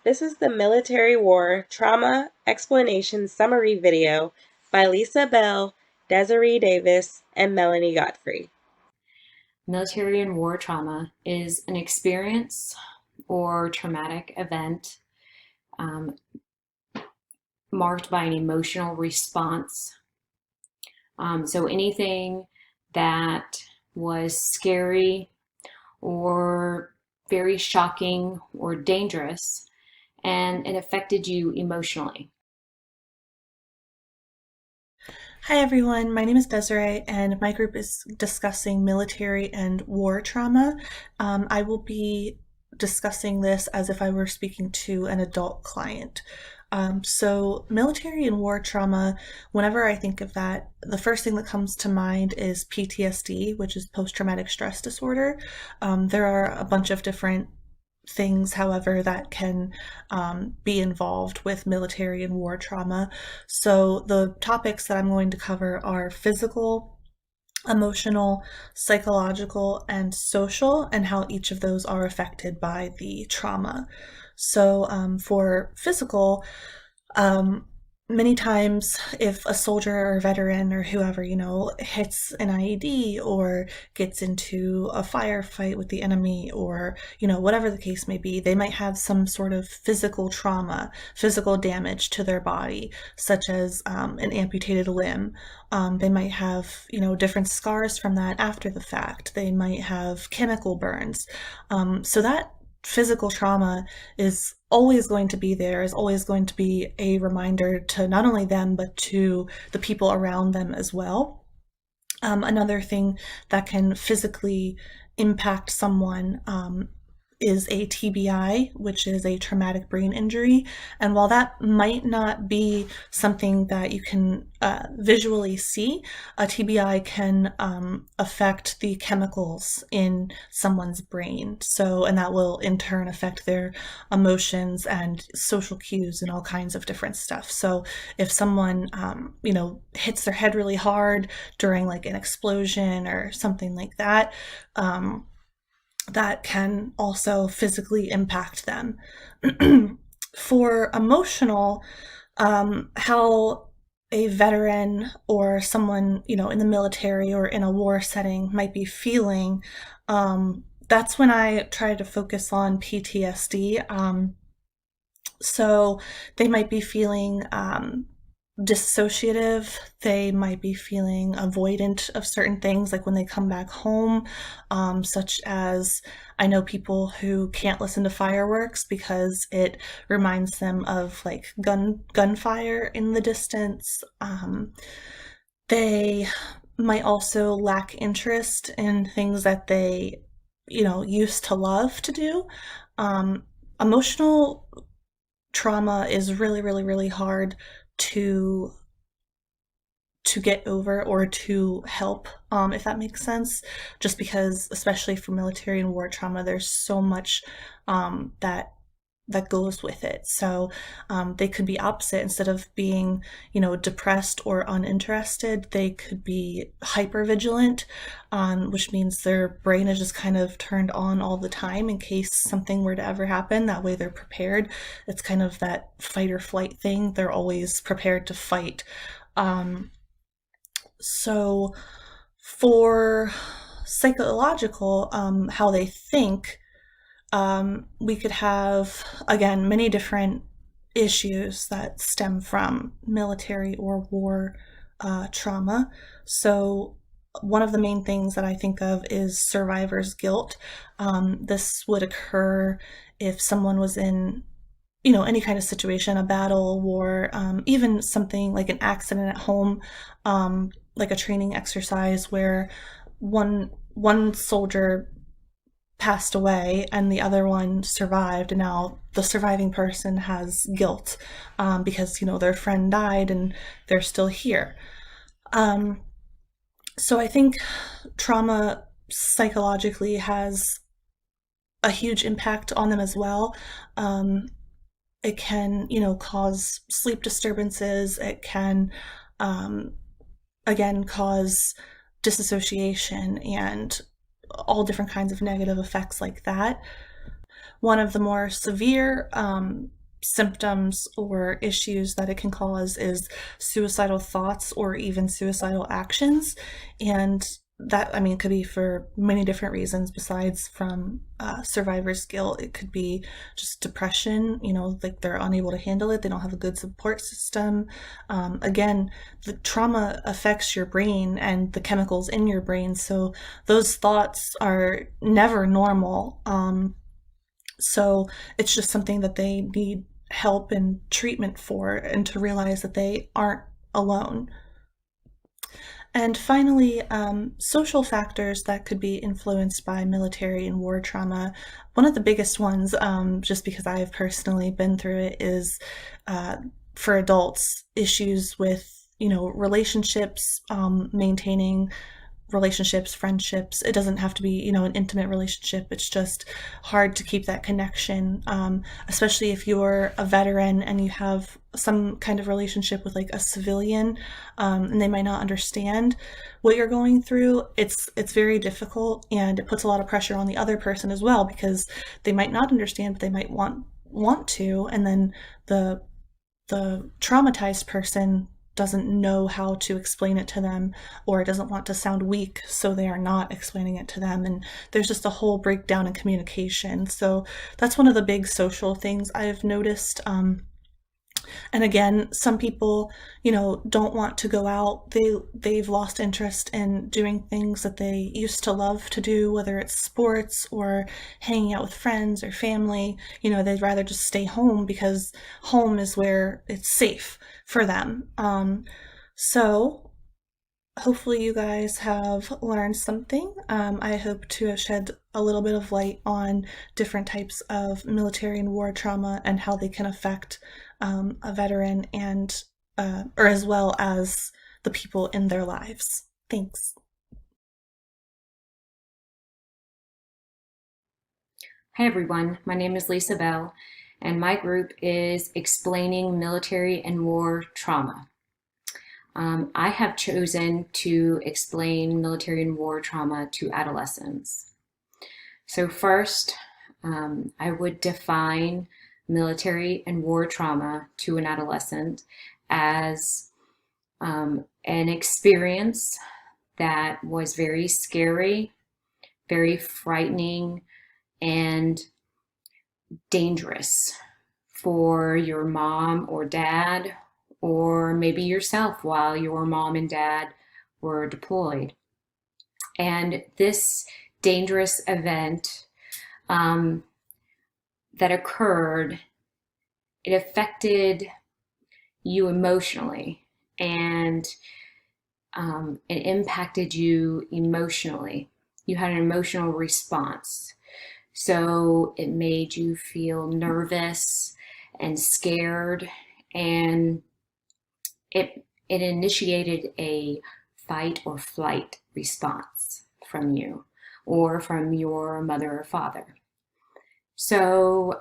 This is the Military War Trauma Explanation Summary video by Lisa Bell, Desiree Davis, and Melanie Godfrey. Military and war trauma is an experience or traumatic event um, marked by an emotional response. So anything that was scary or very shocking or dangerous, and it affected you emotionally. Hi everyone, my name is Desiree and my group is discussing military and war trauma. I will be discussing this as if I were speaking to an adult client. So military and war trauma, whenever I think of that, the first thing that comes to mind is PTSD, which is post-traumatic stress disorder. There are a bunch of different things, however, that can be involved with military and war trauma. So the topics that I'm going to cover are physical, emotional, psychological, and social, and how each of those are affected by the trauma. So for physical, um, many times if a soldier or veteran or whoever, hits an IED or gets into a firefight with the enemy or, whatever the case may be, they might have some sort of physical trauma, physical damage to their body, such as an amputated limb. They might have, different scars from that after the fact. They might have chemical burns. So that physical trauma is always going to be there, is always going to be a reminder to not only them, but to the people around them as well. Another thing that can physically impact someone is a TBI, which is a traumatic brain injury. And while that might not be something that you can visually see, a TBI can affect the chemicals in someone's brain. So, and that will in turn affect their emotions and social cues and all kinds of different stuff. So if someone, hits their head really hard during like an explosion or something like that, that can also physically impact them. For emotional, how a veteran or someone, in the military or in a war setting might be feeling, that's when I try to focus on PTSD. So they might be feeling dissociative. They might be feeling avoidant of certain things, like when they come back home, such as I know people who can't listen to fireworks because it reminds them of like gunfire in the distance. They might also lack interest in things that they, used to love to do. Emotional trauma is really, really, really hard to get over or to help, if that makes sense. Just because, especially for military and war trauma, there's so much that goes with it. So they could be opposite. Instead of being, depressed or uninterested, they could be hyper vigilant, which means their brain is just kind of turned on all the time in case something were to ever happen. That way they're prepared. It's kind of that fight or flight thing. They're always prepared to fight. So for psychological, how they think, we could have, again, many different issues that stem from military or war trauma. So one of the main things that I think of is survivor's guilt. This would occur if someone was in, any kind of situation, a battle, war, even something like an accident at home, like a training exercise where one soldier passed away and the other one survived, and now the surviving person has guilt, because their friend died and they're still here. So I think trauma psychologically has a huge impact on them as well. It can, cause sleep disturbances. It can, again, cause disassociation and all different kinds of negative effects like that. one of the more severe symptoms or issues that it can cause is suicidal thoughts or even suicidal actions. And that, I mean, could be for many different reasons besides from survivor's guilt. It could be just depression, like they're unable to handle it, they don't have a good support system. Again, the trauma affects your brain and the chemicals in your brain, so those thoughts are never normal. So it's just something that they need help and treatment for, and to realize that they aren't alone. And finally, social factors that could be influenced by military and war trauma. One of the biggest ones, just because I've personally been through it, is for adults, issues with, relationships, maintaining relationships, friendships. It doesn't have to be, an intimate relationship. It's just hard to keep that connection, especially if you're a veteran and you have some kind of relationship with like a civilian, and they might not understand what you're going through. It's very difficult, and it puts a lot of pressure on the other person as well, because they might not understand, but they might want to, and then the traumatized person doesn't know how to explain it to them, or doesn't want to sound weak, so they are not explaining it to them, and there's just a whole breakdown in communication. So that's one of the big social things I've noticed. And again, some people, don't want to go out. They've lost interest in doing things that they used to love to do, whether it's sports or hanging out with friends or family. They'd rather just stay home because home is where it's safe for them. So hopefully you guys have learned something. I hope to have shed a little bit of light on different types of military and war trauma and how they can affect a veteran, and or as well as the people in their lives. Thanks. Hi everyone, my name is Lisa Bell, and my group is Explaining Military and War Trauma. I have chosen to explain military and war trauma to adolescents. So first, I would define military and war trauma to an adolescent as an experience that was very scary, very frightening, and dangerous for your mom or dad, or maybe yourself while your mom and dad were deployed. And this dangerous event that occurred, it affected you emotionally, and it impacted you emotionally. You had an emotional response. So it made you feel nervous and scared, and it initiated a fight or flight response from you or from your mother or father. So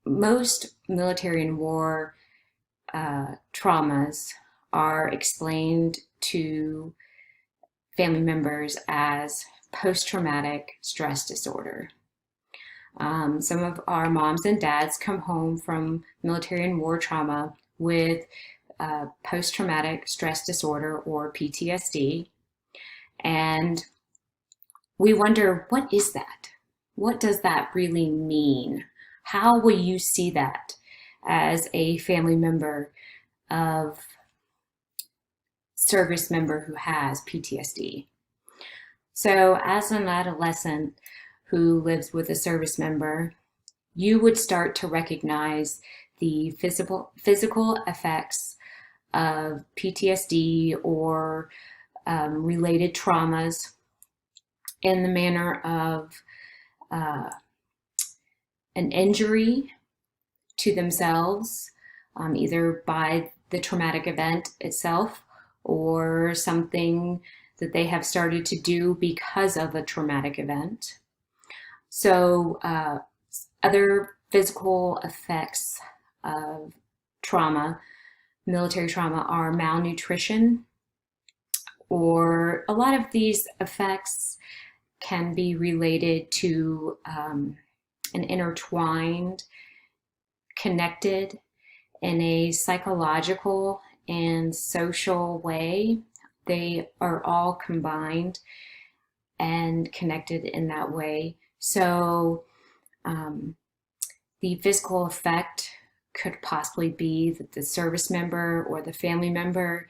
most military and war traumas are explained to family members as post-traumatic stress disorder. Some of our moms and dads come home from military and war trauma with post-traumatic stress disorder or PTSD, and we wonder, what is that? What does that really mean? How will you see that as a family member of service member who has PTSD? So as an adolescent who lives with a service member, you would start to recognize the physical effects of PTSD or related traumas in the manner of an injury to themselves, either by the traumatic event itself or something that they have started to do because of a traumatic event. So other physical effects of trauma, military trauma, are malnutrition, or a lot of these effects can be related to an intertwined, connected in a psychological and social way. They are all combined and connected in that way. So um, the physical effect could possibly be that the service member or the family member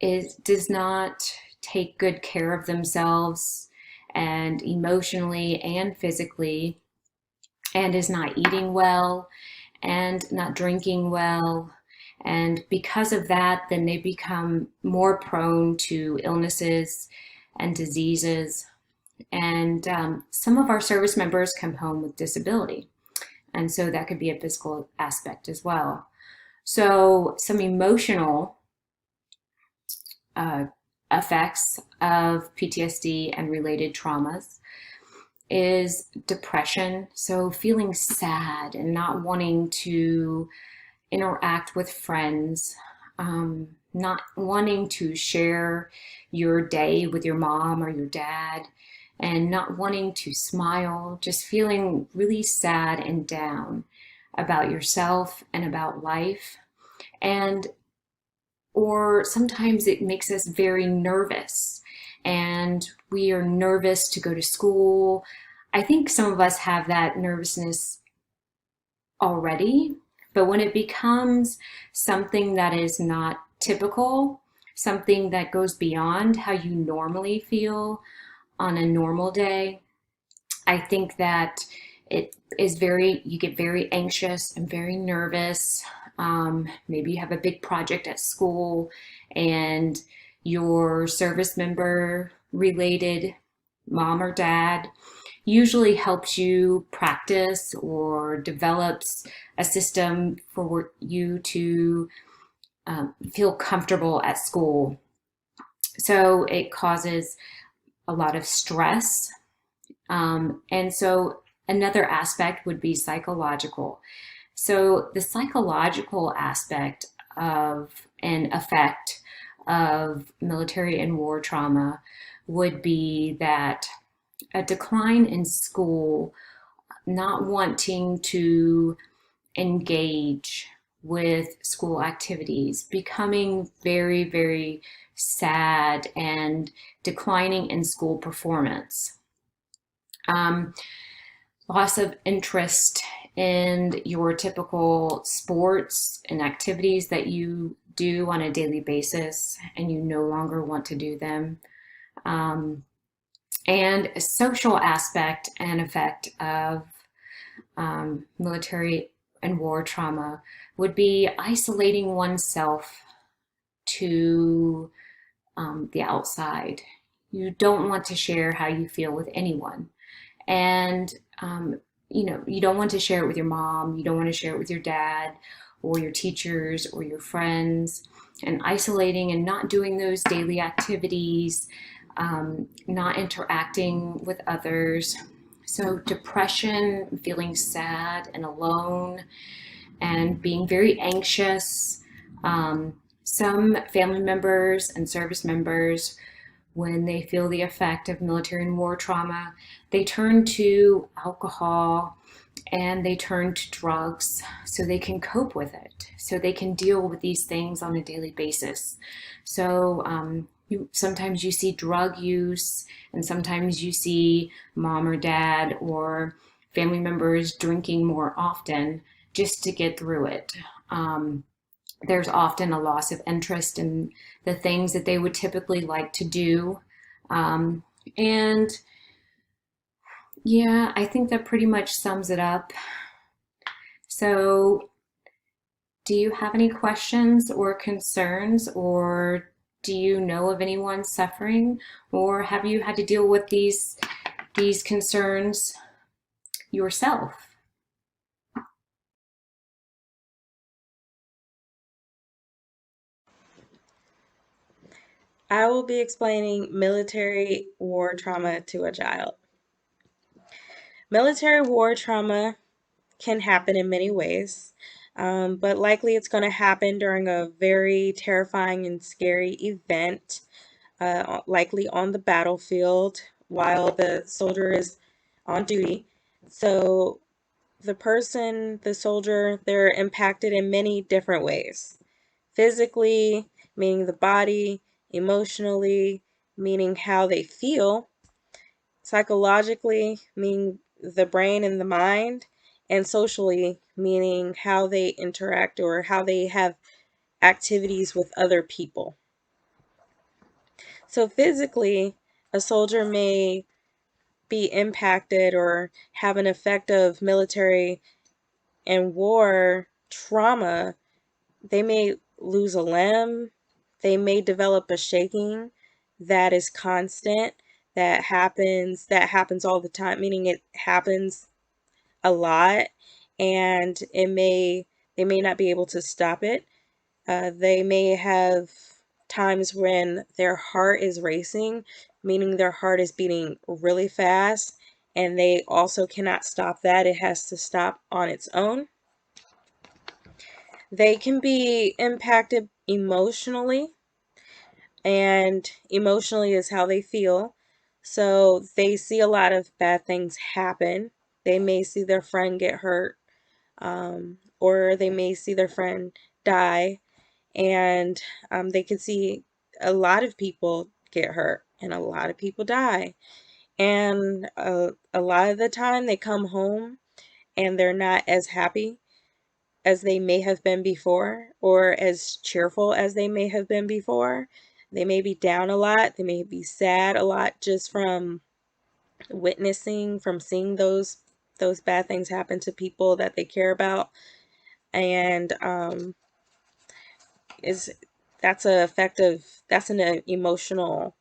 does not take good care of themselves and emotionally and physically, and is not eating well and not drinking well. And because of that, then they become more prone to illnesses and diseases. And some of our service members come home with disability. And so that could be a physical aspect as well. So some emotional uh, effects of PTSD and related traumas is depression. So feeling sad and not wanting to interact with friends, not wanting to share your day with your mom or your dad, and not wanting to smile, just feeling really sad and down about yourself and about life. And or sometimes it makes us very nervous, and we are nervous to go to school. I think some of us have that nervousness already, but when it becomes something that is not typical, something that goes beyond how you normally feel on a normal day, I think that you get very anxious and very nervous. Maybe you have a big project at school and your service member related mom or dad usually helps you practice or develops a system for you to feel comfortable at school. So it causes a lot of stress. And so another aspect would be psychological. So the psychological aspect of an effect of military and war trauma would be that a decline in school, not wanting to engage with school activities, becoming very, very sad, and declining in school performance. Loss of interest in your typical sports and activities that you do on a daily basis, and you no longer want to do them. And a social aspect and effect of military and war trauma would be isolating oneself to the outside. You don't want to share how you feel with anyone. And, you don't want to share it with your mom, you don't want to share it with your dad or your teachers or your friends, and isolating and not doing those daily activities, not interacting with others. So depression, feeling sad and alone, and being very anxious. Some family members and service members, when they feel the effect of military and war trauma, they turn to alcohol and they turn to drugs so they can cope with it, so they can deal with these things on a daily basis. So sometimes you see drug use, and sometimes you see mom or dad or family members drinking more often just to get through it. There's often a loss of interest in the things that they would typically like to do. And yeah, I think that pretty much sums it up. So, do you have any questions or concerns, or do you know of anyone suffering, or have you had to deal with these concerns yourself? I will be explaining military war trauma to a child. Military war trauma can happen in many ways, but likely it's going to happen during a very terrifying and scary event, likely on the battlefield while the soldier is on duty. So the soldier, they're impacted in many different ways. Physically, meaning the body; emotionally, meaning how they feel; psychologically, meaning the brain and the mind; and socially, meaning how they interact or how they have activities with other people. So physically, a soldier may be impacted or have an effect of military and war trauma. They may lose a limb. They may develop a shaking that is constant, that happens all the time, meaning it happens a lot, and they may not be able to stop it. They may have times when their heart is racing, meaning their heart is beating really fast, and they also cannot stop that. It has to stop on its own. They can be impacted emotionally, and emotionally is how they feel. So they see a lot of bad things happen. They may see their friend get hurt, or they may see their friend die, and they can see a lot of people get hurt and a lot of people die. And a lot of the time they come home and they're not as happy as they may have been before, or as cheerful as they may have been before. They may be down a lot, they may be sad a lot, just from from seeing those bad things happen to people that they care about. And is that's an emotional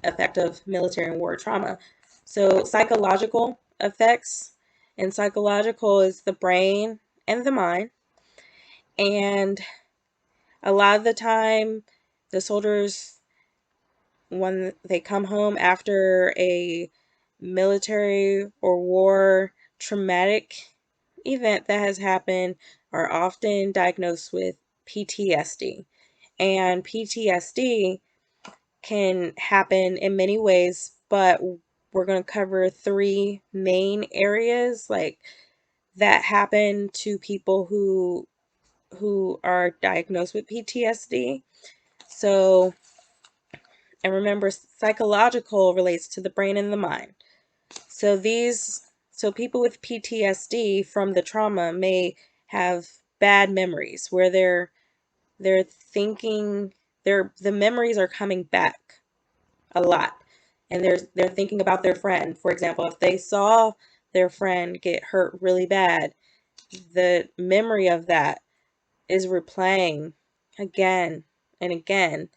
effect of military and war trauma. So psychological effects, and psychological is the brain and the mind. And a lot of the time, the soldiers, when they come home after a military or war traumatic event that has happened, are often diagnosed with PTSD. And PTSD can happen in many ways, but we're going to cover three main areas like that happen to people who are diagnosed with PTSD. So, and remember, psychological relates to the brain and the mind. So people with PTSD from the trauma may have bad memories where they're thinking the memories are coming back a lot, and they're thinking about their friend. For example, if they saw their friend get hurt really bad, the memory of that is replaying again and again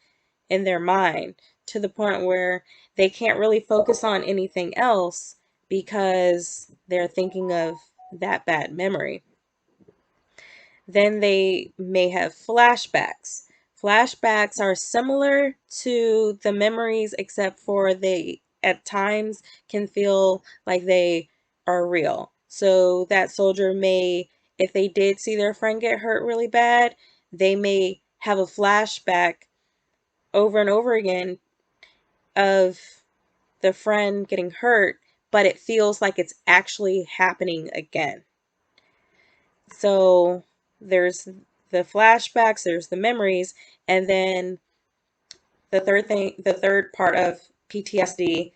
in their mind, to the point where they can't really focus on anything else because they're thinking of that bad memory. Then they may have flashbacks. Flashbacks are similar to the memories, except for they at times can feel like they are real. So that soldier may, if they did see their friend get hurt really bad, they may have a flashback over and over again of the friend getting hurt, but it feels like it's actually happening again. So there's the flashbacks, there's the memories, and then the third part of PTSD,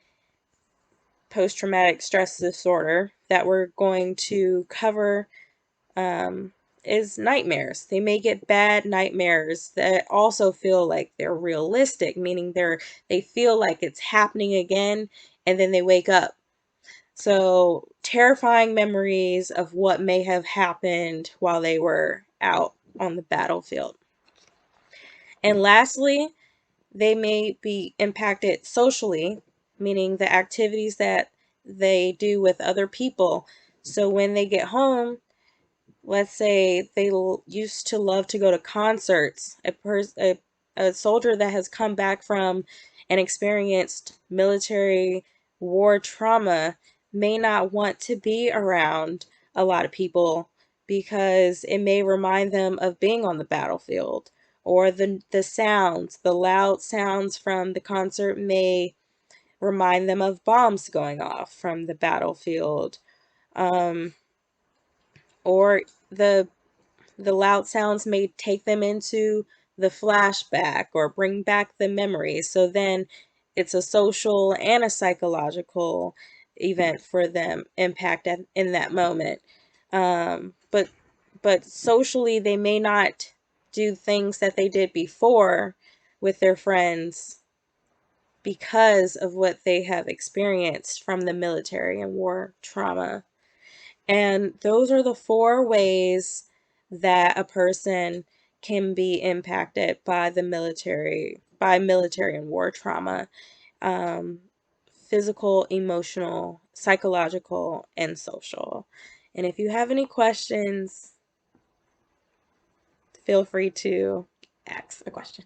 post-traumatic stress disorder, that we're going to cover, is nightmares. They may get bad nightmares that also feel like they're realistic, meaning they feel like it's happening again, and then they wake up. So terrifying memories of what may have happened while they were out on the battlefield. And lastly, they may be impacted socially, meaning the activities that they do with other people. So when they get home, let's say they used to love to go to concerts. A soldier that has come back from and experienced military war trauma may not want to be around a lot of people because it may remind them of being on the battlefield, or the loud sounds from the concert may remind them of bombs going off from the battlefield, um, or the loud sounds may take them into the flashback or bring back the memories. So then it's a social and a psychological event for them, impact in that moment. But socially, they may not do things that they did before with their friends because of what they have experienced from the military and war trauma. And those are the four ways that a person can be impacted by military and war trauma: um, physical, emotional, psychological, and social. And if you have any questions, feel free to ask a question.